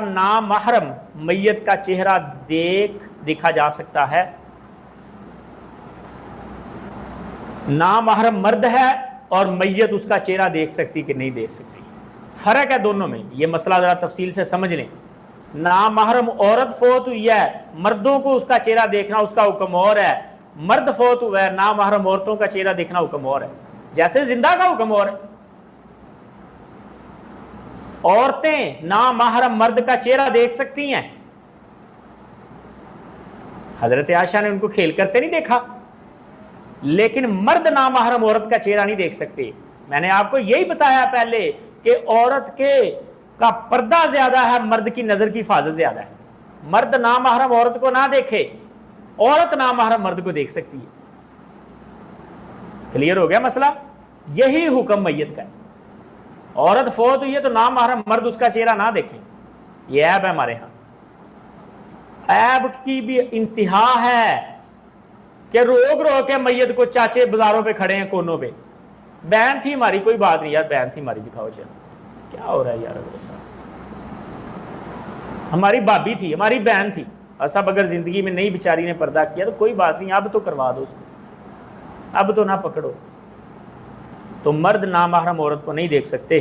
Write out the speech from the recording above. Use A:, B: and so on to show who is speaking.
A: نامحرم میت کا چہرہ دیکھا جا سکتا ہے؟ نامحرم مرد ہے اور میت اس کا چہرہ دیکھ سکتی کہ نہیں دیکھ سکتی، فرق ہے دونوں میں، یہ مسئلہ ذرا تفصیل سے سمجھ لیں۔ نامحرم عورت فوت ہوئی ہے، مردوں کو اس کا چہرہ دیکھنا اس کا حکم اور ہے، مرد فوت ہوا ہے، نامحرم عورتوں کا چہرہ دیکھنا حکم اور ہے، جیسے زندہ کا حکم اور ہے۔ عورتیں نامحرم مرد کا چہرہ دیکھ سکتی ہیں، حضرت عائشہ نے ان کو کھیل کرتے نہیں دیکھا، لیکن مرد نامحرم عورت کا چہرہ نہیں دیکھ سکتے۔ میں نے آپ کو یہی بتایا پہلے کہ عورت کا پردہ زیادہ ہے، مرد کی نظر کی حفاظت زیادہ ہے۔ مرد نامحرم عورت کو نہ دیکھے، عورت نامحرم مرد کو دیکھ سکتی ہے۔ کلیئر ہو گیا مسئلہ؟ یہی حکم میت کا ہے۔ عورت فوت ہوئی ہے تو نامحرم مرد اس کا چہرہ نہ دیکھیں، یہ عیب ہے ہمارے ہاں۔ عیب کی بھی انتہا ہے کہ روک کے میت کو چاچے بازاروں پہ کھڑے ہیں کونوں پہ، بہن تھی ہماری، کوئی بات نہیں یار، بہن تھی ہماری، دکھاؤ چلو۔ کیا ہو رہا ہے یار ایسا؟ ہماری بھابھی تھی، ہماری بہن تھی، سب اگر زندگی میں نہیں بیچاری نے پردہ کیا تو کوئی بات نہیں، اب تو کروا دو اس کو، اب تو نہ پکڑو۔ تو مرد نامحرم عورت کو نہیں دیکھ سکتے۔